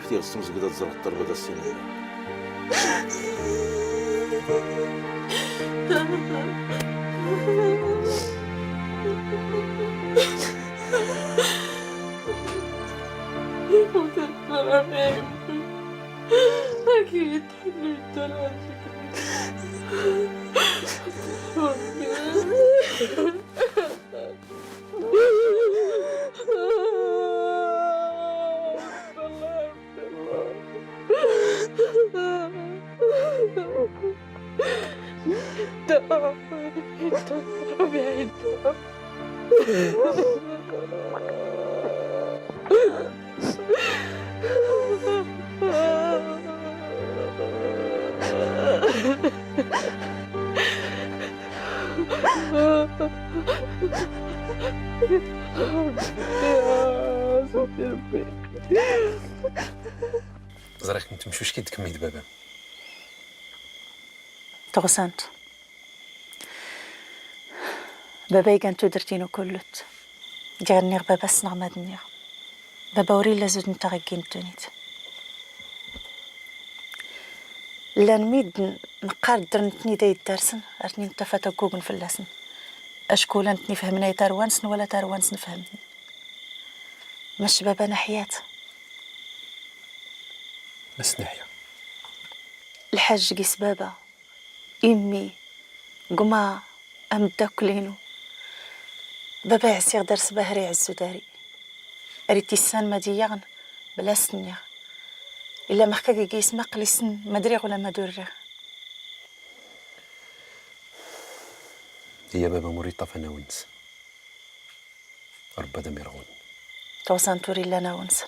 كيف تيغسم زقدة تزرع التربة دا السنية. أكيد حنيت راسك. زريق انت مش كي تكمل بابا تغسنت بابا يقنتو درتينو كلت جارني بابا سنغ مدنيا بابا وري لازود نتا غيكين تونيت لا نميد نقار درنتني داي الدرسن ارتني نتفاتا كوغن في اللسن اشكو لانتني فهمنا تاروانسن ولا تاروانسن فهمني مش بابا نحيات بس نحيا الحاج قيس بابا امي قما ام داكلينو بابا يعسير درس باهري عزو داري اريتي السان ما ديغن بلا سنيا الا ما حكاكي قيس ما قلي سن ما دريغ ولا ما دوريغ هي بابا مريطة فانا ونس ربا دم يرغون توصان توري لنا ونس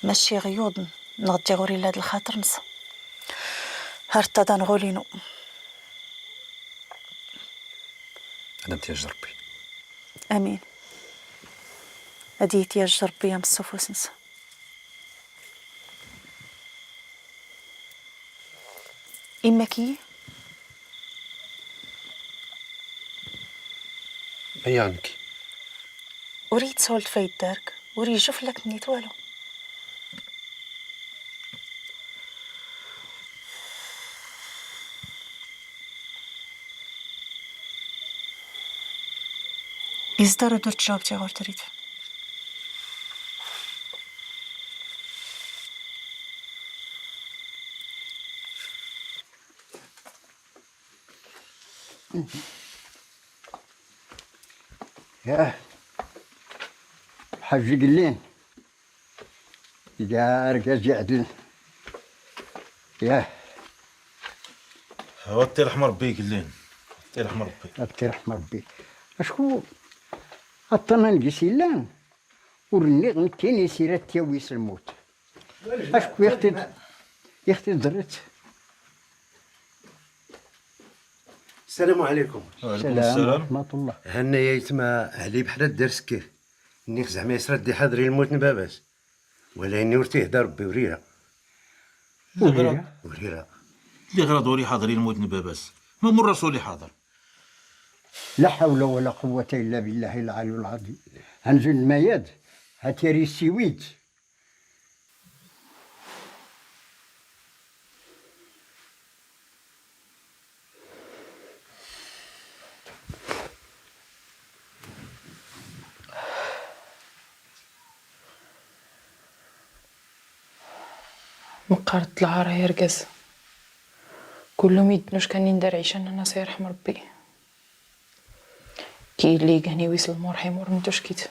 ماشي غيوض نغدي غوري لهاد الخاطر نس هرتضا نغولينو انا متياج ربي امين اديت يا ربي يا مصفوس نس إمكي بيانك وريت سولت في الدارك وري يشوف لك نيت والو إزدار درت جاوبتي غور تريد ياه حاج قلين يا رجال عدل ياه هو الطير احمر ربي قلين الطير احمر ربي الطير احمر ربي اشكو عطانا القسيلان ورني غنتيني سيرات تيويس الموت اشكو يختي درت السلام عليكم. وعليكم السلام ورحمة الله. هنا يتما علي بحال الدرس كيف نيك زعما يسرد دي حاضري الموت نباباس ولا اني ورتيه دا ربي وريرا وريرا اللي غير دوري حاضرين الموت نباباس ما مر رسولي حاضر. لا حول ولا قوة إلا بالله العلي العظيم. هنزل المياد هاتيري السويد مقارت العار يرقز كلهم يدنوش كان يندر عيشان انا سيرحم ربي كي اللي كان ويسل المرحم ورمتوش كيت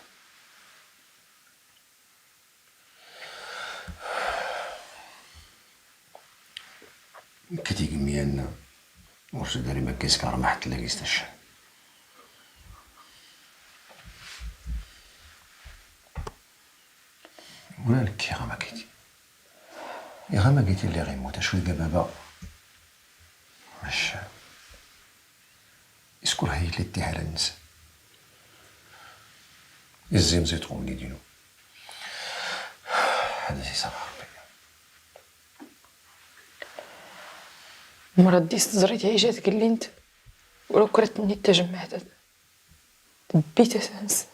كتي كميانا ورش داري ما كيسكار ما حتى لاقيست الشان ولا لك يا غما كيتي يا غما كيتي اللي غيموت شوي بابا مش يسكر هاي اللي تيها للنسا الزيم زيتون دينو هذا زي صباح ربي مرضي استزريت عيشاتك اللي انت ولو كرهتني التجمع تبيت اساس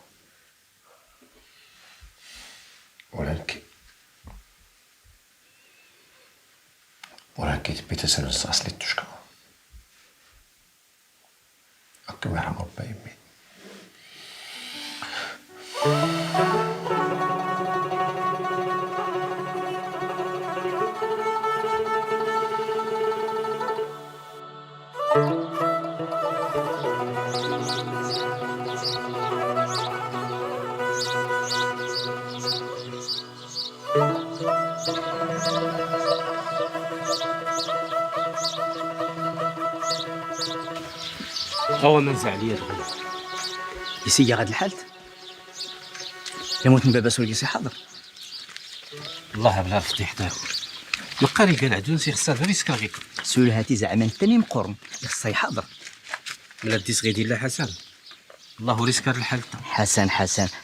ولا لك وراه كيتبي تسلس أصلي التشكى. هكا يرحم ربي يمي. هو ما نزع عليا دغيا يسيا غاد الحالت يموت من بابا سولي سي حاضر. والله بلا الفضيح داك مقاري كاع العدونسي خصها غير يسكاغي سول هاتي زعما الثاني مقرن خصها يحاضر. ملا ديس غيدير لا حسن الله ريسكار الحال.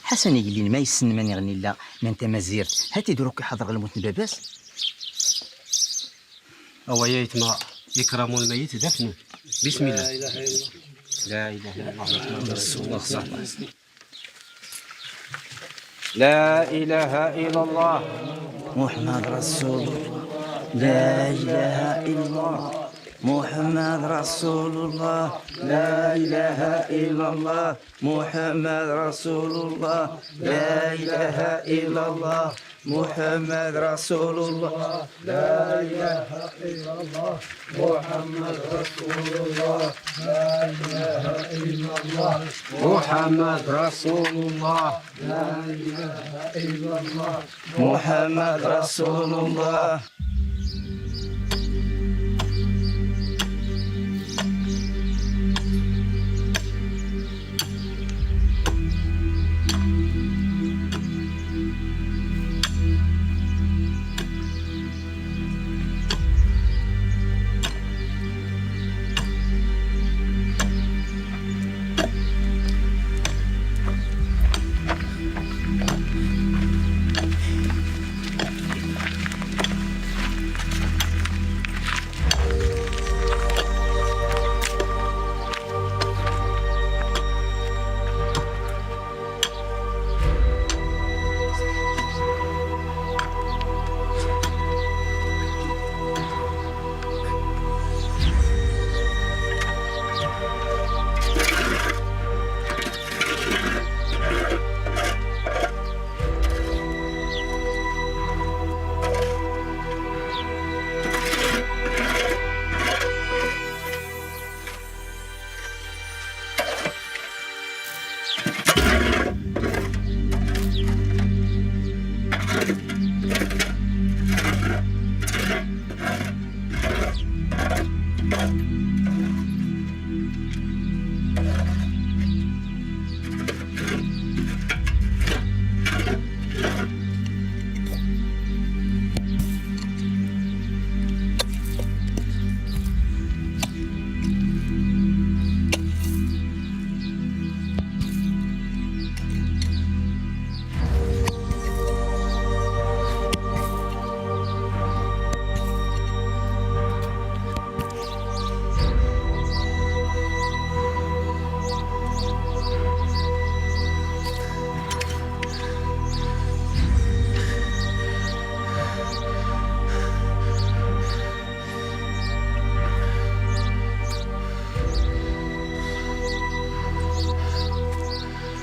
حسن يقول لي ما يسن من يغني لا ما انت ما زيرت هاتي دروك يحضر غير الموت من باباس. هو يا يتما يكرموا الميت دفنوا بسم الله. لا اله الا الله محمد رسول الله صلى الله عليه وسلم. لا اله الا الله محمد رسول الله. لا اله الا الله محمد رسول الله. لا اله الا الله محمد رسول الله. لا اله الا الله محمد رسول الله. لا اله الا الله محمد رسول الله. لا اله الا الله محمد رسول الله. لا اله الا الله محمد رسول الله.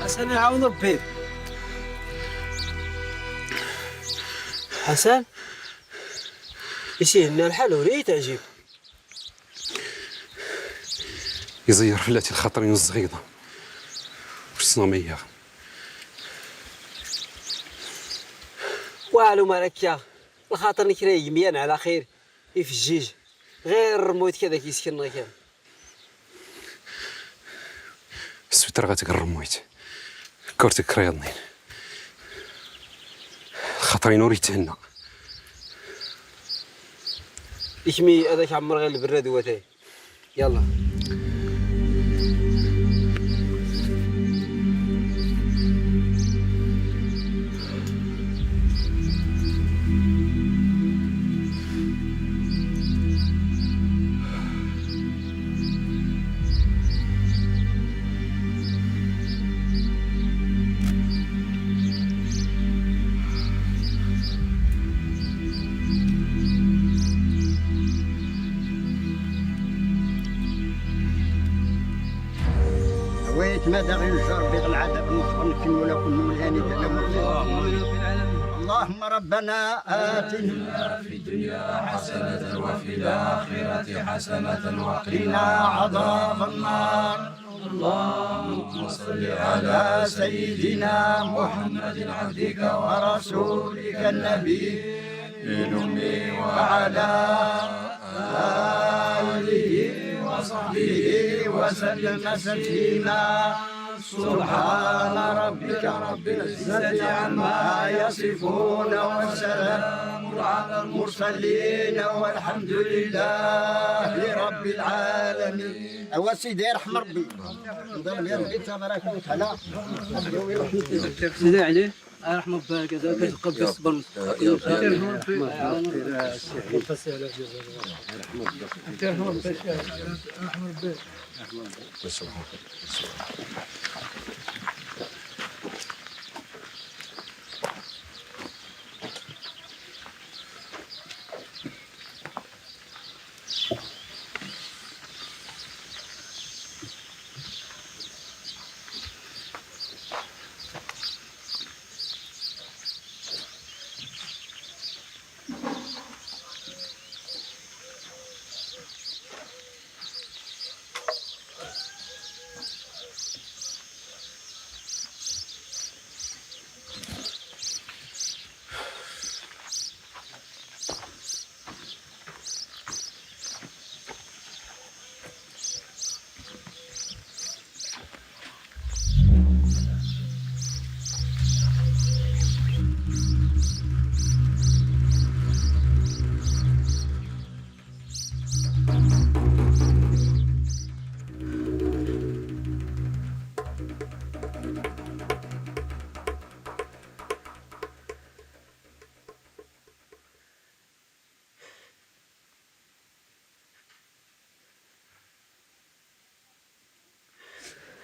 حسن يعاون ربي. حسن يسيه لنا الحال وريت عجيب. يزير فلاتي الخطرين الصغيضة والصنامية. والو مالك الخاطر نكري يميان على خير يفجيج غير رموت كذا كيسكن غير السويتر غاتك الرمويت كورتك رياضنين خاطرين وريت هنا يكمي هذاك عمر غير البراد وتاي يلا. ويتمادى غير الجار بغ العذاب نصغن كن ولا كن ملاني اللهم ربنا آتنا في الدنيا حسنة وفي الآخرة حسنة وقنا عذاب النار اللهم صل على سيدنا محمد عبدك ورسولك النبي الأمي وعلى آله وصحبه وسلم تسليما سبحان ربك رب العزة عما يصفون وسلام على المرسلين والحمد لله رب العالمين. أوا سيدي يرحم ربي نضرب يا ربي تبارك وتعالى سيدي عليه رحمة الله كذا كتلقى بالصبر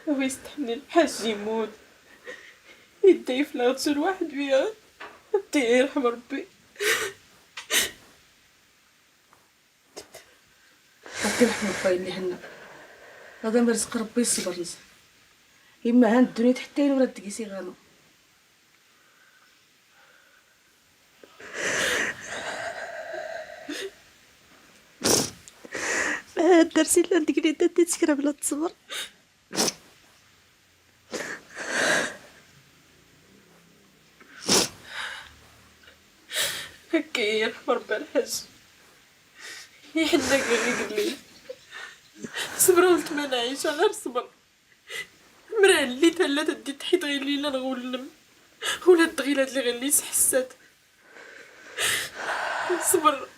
هو يستحمل الحاج يموت يدي في الغسل واحد بيها حتى يرحم ربي. ربي يرحم الخاين اللي هنا هذا ما رزق ربي الصبر نسى إما هان الدنيا تحتين ولا تقيسي غانو. ما درسي لا عندك اللي دات تسكر بلا تصبر. هكا يرحم ربي الحاج يحنك غير قليل صبر ولت ما نعيش غير صبر. مرا اللي تهلا تدي تحيط غير لينا نغولنم ولا الدغيلات اللي غير ليس حسات صبر.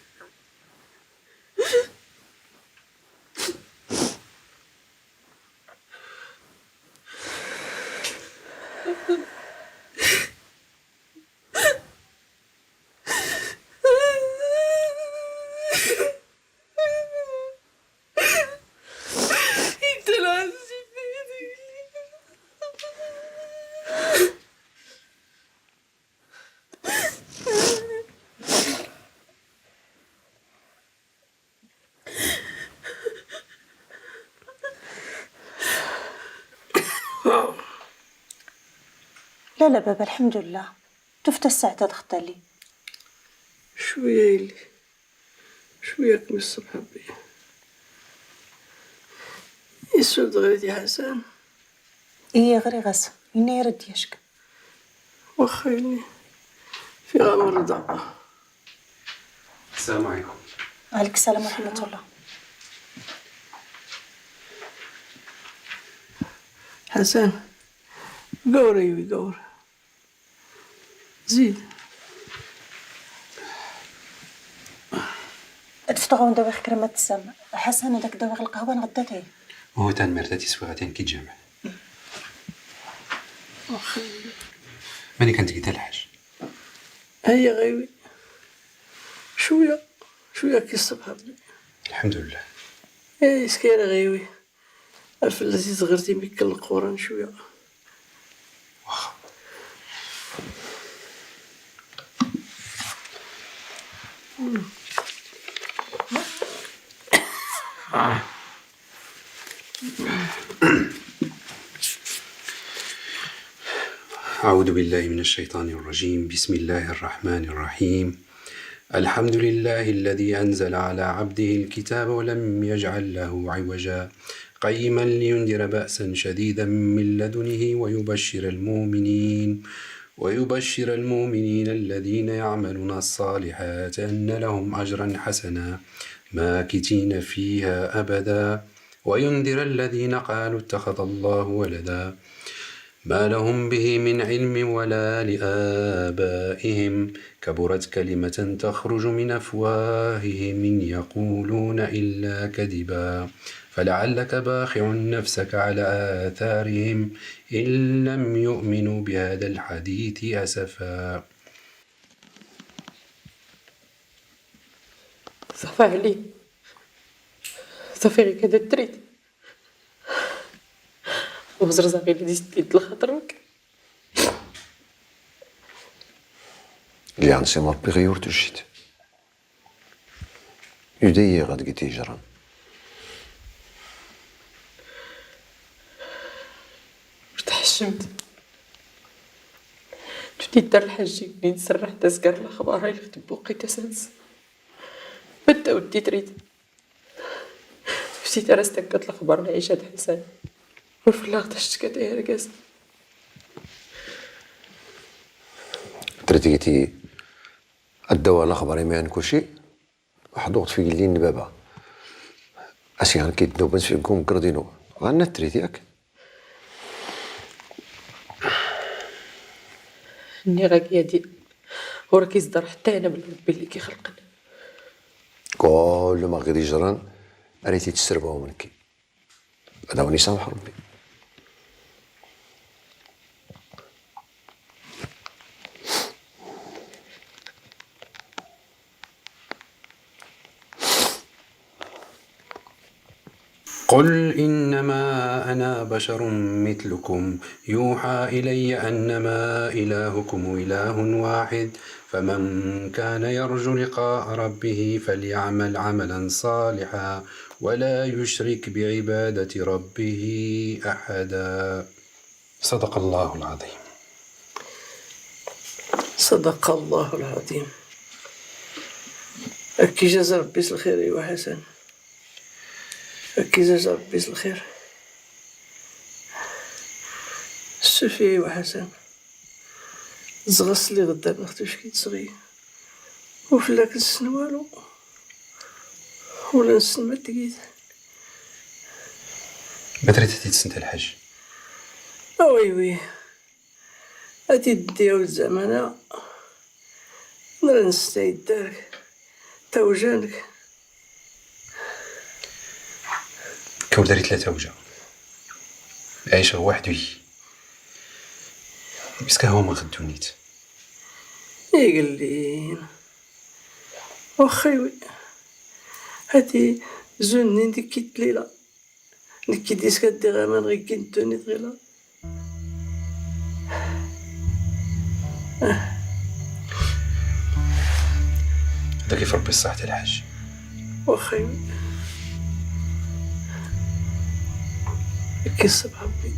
لا لا بابا الحمد لله شفت الساعة تدخل لي شوية يلي شوية من الصبح ربي يسود غيرتي حسن. إيه غير غاس إني يرد يشك وخيني في غامر رضا. السلام عليكم. عليك السلام ورحمة الله. حسن قوري قور زيد تفتغون دويخ كرمة السم حسن هذاك دويخ القهوة نغداتيه وهو تان مرتاتي سويغتين كي تجمع ماني كانت قلت الحاج هيا غيوي شوية كي الصبح. الحمد لله. ايه سكينة غيوي عرف التي صغرتي بك القران شوية واخا. أعوذ بالله من الشيطان الرجيم. بسم الله الرحمن الرحيم. الحمد لله الذي أنزل على عبده الكتاب ولم يجعل له عوجا قيما لينذر بأسا شديدا من لدنه ويبشر المؤمنين الذين يعملون الصالحات أن لهم أجرا حسنا ماكثين فيها أبدا وينذر الذين قالوا اتخذ الله ولدا ما لهم به من علم ولا لآبائهم كبرت كلمة تخرج من أفواههم إن يقولون إلا كذبا فلعلك باخع نفسك على آثارهم إن لم يؤمنوا بهذا الحديث أسفا. صافي علي، صافي غير كدا تريد وبزرزة غير اللي ديت لخاطرك. اللي عن سيمار بغيور تجيت يدي غاد قيتي جران تحشمت بديت دار الحاج بنين سرح تسكر الاخبار اللي كتب بوقيته سنس بدا ودي تريد بديت رستكت الاخبار العيشة حسن والفلاغ تشتكى داير قاس تريد قيتي الدواء الاخبار ما عن كل شيء حضوط في اللين بابا اسيان كيدنو بنس فيكم كردينو غانا تريد ياك اني غاك يدي ورا كيصدر حتى انا بالرب اللي كيخلقنا كل ما غادي جران ريتي تسربوا منك هذا وني سامح ربي. قل إنما أنا بشر مثلكم يوحى إلي أنما إلهكم إله واحد فمن كان يرجو لقاء ربه فليعمل عملا صالحا ولا يشرك بعبادة ربه أحدا. صدق الله العظيم. صدق الله العظيم. أكي جزا ربي الخير وحسن، أكي جزا ربي الخير السفي وحسن زغس لي غدا نختوش كي تصغي وفلاك نسن والو ولا نسن ما تقيد بدري تتي تسنت الحج وي أتي ديو الزمانة نرى نستعيد دارك توجانك كودري 3 وجه عايشة وحدي بس كهو ما غدونيت يقلين وخيوي هاتي زوني ديكيت ليلة ديكي ديسكا دي غامان غي كنتوني تغيلا هذا كيف ربي الصحة الحج وخيوي كيس بحبي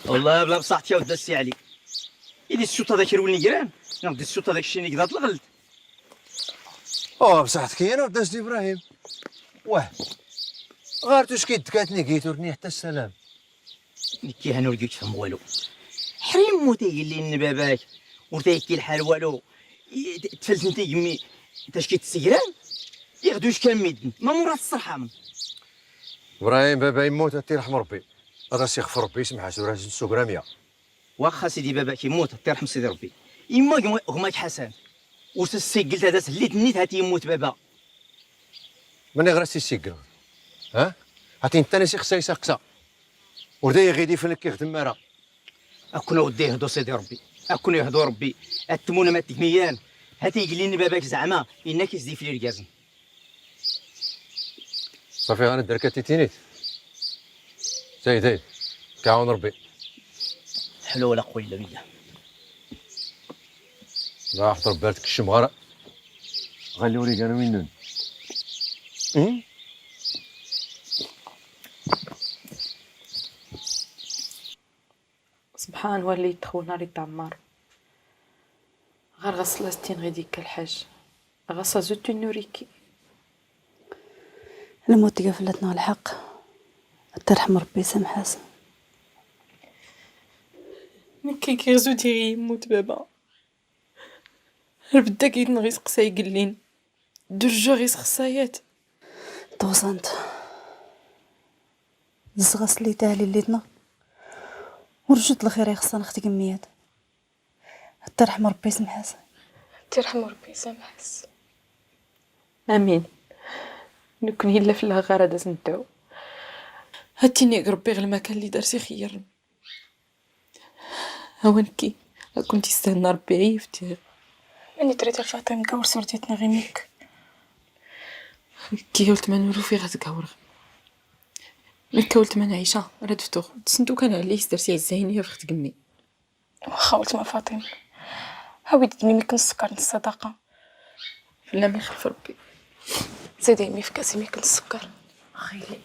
والله بلا بصحتي ودي السي علي. إذا السوط هذاك يرولني جيران، ناخذ السوط هذاك الشيء اللي قضات الغلط. بصحتك انا ودا سيدي ابراهيم. غارتو شكيت كاتني كيتورني حتى السلام. كي هانو لقيت فهم والو. حريم موتي قال لي ان باباك ورتايكي الحال والو. تفلت انت يمي تشكيت السجران ياخدوش كاميدن ما مرات الصرحه من ابراهيم بابا يموت الله يرحم ربي. هذا سي يغفر ربي يسمح سوره السوق راميه. واخا سيدي باباك يموت الله يرحم سيدي ربي. يما غماك حسن وسسي قلت هذا سليت نيت هاتي يموت بابا. ماني غير السيكل. هاتي انت ناسي خصها يسقسا. ورداي غيدي فين كيخدم مرا. اكون ودي يهدو سيدي ربي. اكون يهدو ربي. التمونه مات ميان. هاتي قال لي باباك زعما انك يزدي في الركازن. صافي غندير كاتيتينيت. زايد كعون ربي. حلو ولا قوي الا بالله. لا حضر بالك الشمغار. غالي وريك انا وينن. سبحان واللي تخولنا ريت عمار غير غسلا ستين غيديك الحاج غسا زوتو نوريكي الموت قفلتنا الحق ترحم ربي سامح حسن. مكي كيغزو ديري يموت بابا بدا كيتنغيس قصاي قلين درجة غيس خصايات توصنت زغس لي تالي الليتنا ورجت الخير يخصنا اختي كميات ترحم ربي سامح حسن. ترحم ربي سامح حسن امين. نكون الا في الغاره داز ندعو هاتيني ربي غير المكان اللي دارسي خير هوانكي كنتي استهنا ربي عيفتي اني تريت فاطمه كور صورتيتنا غينيك كي قلت ما نولو في غتكور ملي قلت ما نعيشه راه دفتو تسنتو كان عليه درتي الزينيه في اختك امي واخا قلت ما فاطمه هاويت دمي ملي كنسكر الصداقه لا ما يخلف ربي زيدي مي في كاسي مي كنسكر خيلي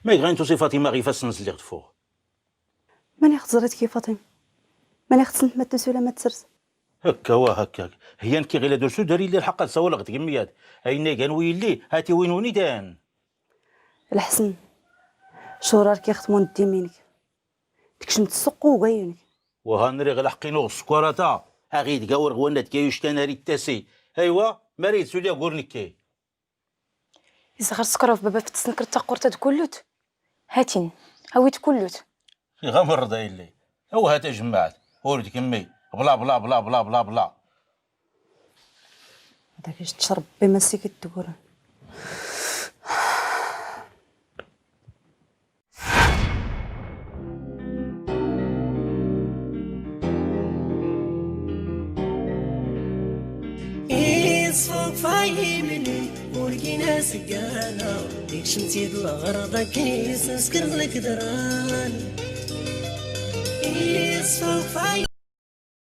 ما يغينتو سي فاطمه غير فاس اللي غتفوق. ماني خزرت كي فاطمه ماني خصنت ما تنسى ولا ما تسرس. هكا هكاك هي نكي غير درسو داري لي الحق تصور غد كميات هاينا كان ويلي هاتي وينوني دان الحسن شورار كيختمون الديمينك تكشمت السقو وغيونك وهانري غير حقينو السكوراتا اغيد كاور غوانات كايوش تناري التاسي ايوا مريت سوليا غورنيكي إذا غير سكر في بابا فتسنكر تاقورتا كلوت هاتين هاويت كلوت غمر دايلي هو هات جماعت ولد كمي بلا بلا بلا بلا بلا بلا هذاك اش تشرب بما سيكت تقول صوت فايمني ولقينا سقانا ديك شمتي الغرضة كيس نسكر لك دران صوت